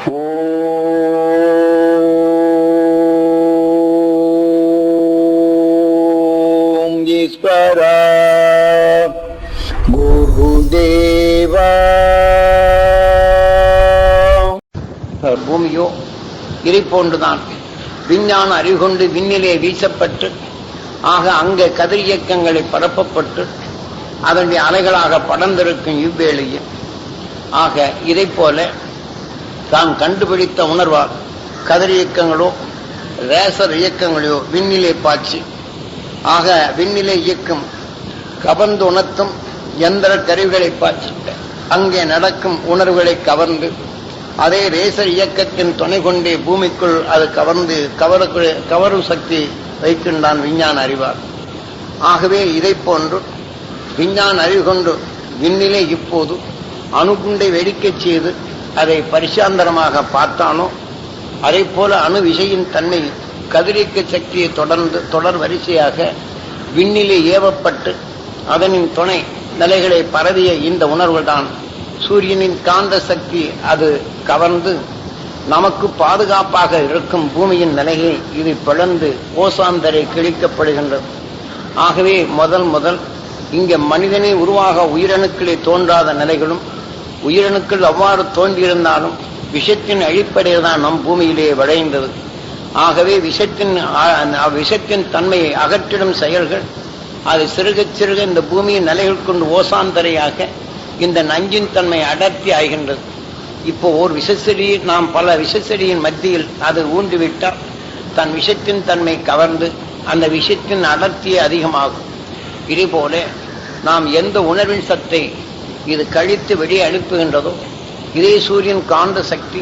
ஓம் ஈஸ்வரா குருதேவா. பூமியோ இதை போன்றுதான் விஞ்ஞான அறிவு கொண்டு விண்ணிலே வீசப்பட்டு ஆக அங்கே கதிரியக்கங்களை பரப்பப்பட்டு அதனுடைய அலைகளாக படர்ந்திருக்கும் இவ்வேளையில் ஆக இதை போல தாம் கண்டுபிடித்த உணர்வால் கதிரியக்கங்களோ ரேசர் இயக்கங்களையோ விண்ணிலே பாய்ச்சி ஆக விண்ணிலே இயக்கும் கவர்ந்து உணர்த்தும் எந்திர கருவிகளை பாய்ச்சி அங்கே நடக்கும் உணர்வுகளை கவர்ந்து அதே ரேசர் இயக்கத்தின் துணை கொண்டே பூமிக்குள் அது கவர்ந்து கவரும் சக்தி வைக்கின்றான் விஞ்ஞான அறிவார். ஆகவே இதை போன்று விஞ்ஞான அறிவு கொண்டு விண்ணிலே இப்போது அணுகுண்டை வெடிக்கச் செய்து அதை பரிசாந்தரமாக பார்த்தானோ அதை போல அணு விசையின் தன்மை கதிரியக்க சக்தியை தொடர் வரிசையாக விண்ணிலே ஏவப்பட்டு அதனின் துணை நிலைகளை பரவிய இந்த உணர்வுதான் சூரியனின் காந்த சக்தி அது கவர்ந்து நமக்கு பாதுகாப்பாக இருக்கும் பூமியின் நிலையை இது பிளந்து ஓசாந்தரை கிழிக்கப்படுகின்றது. ஆகவே முதல் இங்கே மனிதனை உருவாக உயிரணுக்களை தோன்றாத நிலைகளும் உயிரணுக்கள் அவ்வாறு தோன்றியிருந்தாலும் விஷத்தின் அடிப்படையில் தான் நம் பூமியிலே விளைந்தது. ஆகவே விஷத்தின் தன்மையை அகற்றிடும் செயல்கள் அது சிறுக சிறுக இந்த பூமியின் நிலைகள் கொண்டு ஓசாந்தரையாக இந்த நஞ்சின் தன்மை அடர்த்தி ஆகின்றது. இப்போ ஒரு விஷச்செடி நாம் பல விஷச்செடியின் மத்தியில் அது ஊன்றிவிட்டால் தன் விஷத்தின் தன்மை கவர்ந்து அந்த விஷத்தின் அடர்த்தியே அதிகமாகும். இதேபோல நாம் எந்த உணர்வின் சத்தை இது கழித்து வெளியே அனுப்புகின்றதோ இதே சூரியன் காந்த சக்தி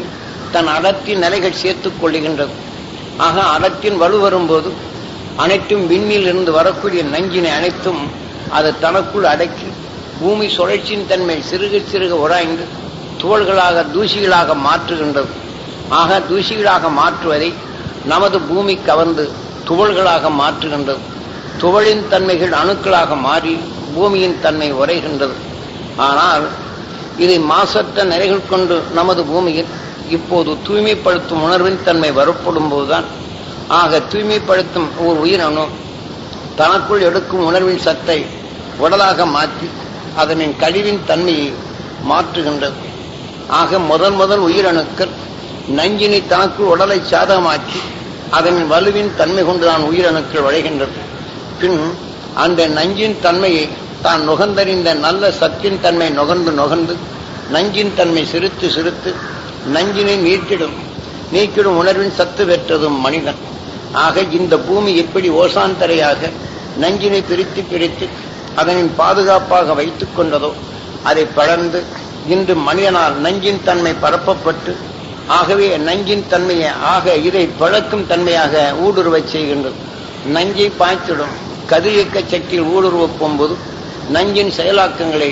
தன் அடர்த்தி நிலைகள் சேர்த்துக் கொள்ளுகின்றது. ஆக அடர்த்தின் வலு வரும்போது அனைத்தும் விண்ணில் இருந்து வரக்கூடிய நஞ்சினை அனைத்தும் அது தனக்குள் அடக்கி பூமி சுழற்சியின் தன்மை சிறுக சிறுக உராய்ந்து துகள்களாக தூசிகளாக மாற்றுகின்றது. ஆக தூசிகளாக மாற்றுவதை நமது பூமி கவர்ந்து துகள்களாக மாற்றுகின்றது. துகளின் தன்மைகள் அணுக்களாக மாறி பூமியின் தன்மை உரைகின்றது. ஆனால் இதை மாசற்ற நிலைகள் கொண்டு நமது பூமியில் இப்போது தூய்மைப்படுத்தும் உணர்வின் தன்மை வரப்படும் போதுதான் ஆக தூய்மைப்படுத்தும் ஒரு உயிரணு தனக்குள் எடுக்கும் உணர்வின் சத்தை உடலாக மாற்றி அதனின் கழிவின் தன்மையை மாற்றுகின்றது. ஆக முதல் உயிரணுக்கள் நஞ்சினை தனக்குள் உடலை சாதகமாக்கி அதனின் வலுவின் தன்மை கொண்டுதான் உயிரணுக்கள் விளைகின்றது. பின் அந்த நஞ்சின் தன்மையை தான் நுகர்ந்தறிந்த நல்ல சத்தின் தன்மை நுகர்ந்து நஞ்சின் தன்மை சிறுத்து நஞ்சினை நீக்கிடும் உணர்வின் சத்து பெற்றதும் மனிதன். ஆக இந்த பூமி எப்படி ஓசாந்தரையாக நஞ்சினை பிரித்து அதனின் பாதுகாப்பாக வைத்துக் கொண்டதோ அதை படர்ந்து இன்று மனிதனால் நஞ்சின் தன்மை பரப்பப்பட்டு ஆகவே நஞ்சின் தன்மையை இதை பழக்கும் தன்மையாக ஊடுருவச் செய்கின்றது. நஞ்சை பாய்ச்சிடும் கதிரியக்க சக்தியில் ஊடுருவ போகும்போது நஞ்சின் செயலாக்கங்களை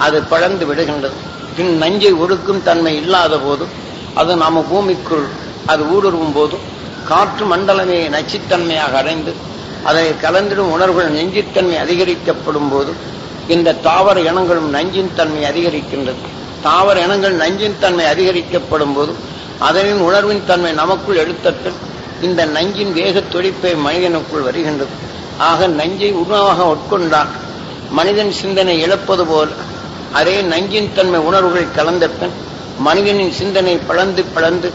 அது பழந்து விடுகின்றது. பின் நஞ்சை ஒடுக்கும் தன்மை இல்லாத போது அது நம்ம பூமிக்குள் அது ஊடுருவும் போது காற்று மண்டலமே நச்சுத்தன்மையாக அடைந்து அதனை கலந்திடும் உணர்வுகள் நெஞ்சித்தன்மை அதிகரிக்கப்படும் போது இந்த தாவர இனங்களும் நஞ்சின் தன்மை அதிகரிக்கின்றது. தாவர இனங்கள் நஞ்சின் தன்மை அதிகரிக்கப்படும் போது அதனின் உணர்வின் தன்மை நமக்குள் எடுத்தட்டு இந்த நஞ்சின் வேக துடிப்பை மனிதனுக்குள் வருகின்றது. ஆக நஞ்சை உணவாக உட்கொண்டால் மனிதன் சிந்தனை இழப்பது போல் அதே நஞ்சின் தன்மை உணர்வுகள் கலந்தப்பின் மனிதனின் சிந்தனை பிளந்து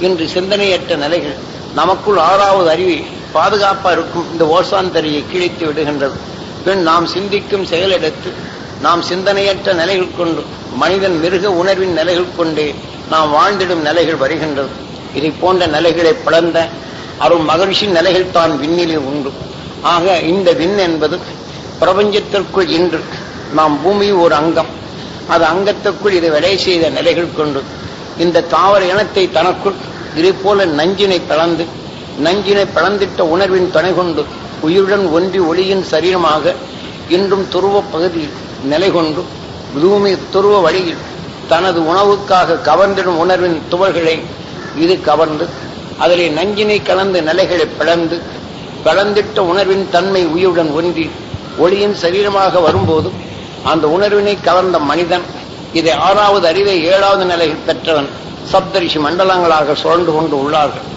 இன்று சிந்தனையற்ற நிலைகள் நமக்குள் ஆறாவது அறிவை பாதுகாப்பாக இருக்கும் இந்த ஓசாந்தரியை கிழித்து விடுகின்றது. பின் நாம் சிந்திக்கும் செயலெடுத்து நாம் சிந்தனையற்ற நிலைகள் கொண்டு மனிதன் மிருக உணர்வின் நிலைகள் கொண்டே நாம் வாழ்ந்திடும் நிலைகள் வருகின்றது. இதை போன்ற நிலைகளை பிளந்த அருள் மகிழ்ச்சி நிலைகள் தான் விண்ணிலே உண்டு. ஆக இந்த விண் என்பது பிரபஞ்சத்திற்குள் இன்று நாம் பூமி ஒரு அங்கம், அது அங்கத்திற்குள் இதை விடை செய்த நிலைகள் கொண்டு இந்த தாவர இனத்தை தனக்குள் இதே போல நஞ்சினை பிளந்திட்ட உணர்வின் துணை கொண்டு உயிருடன் ஒன்றி ஒளியின் சரீரமாக இன்றும் துருவ பகுதியில் நிலை கொண்டு பூமி துருவ வழியில் தனது உணவுக்காக கவர்ந்திடும் உணர்வின் துவள்களை இது கவர்ந்து அதிலே நஞ்சினை கலந்து நிலைகளை பிளந்திட்ட உணர்வின் தன்மை உயிருடன் ஒன்றி ஒளியின் சரீரமாக வரும்போது அந்த உணர்வினை கவர்ந்த மனிதன் இதை ஆறாவது அறிவை ஏழாவது நிலையில் பெற்றவன் சப்தரிஷி மண்டலங்களாக சுழன்று கொண்டு உள்ளார்கள்.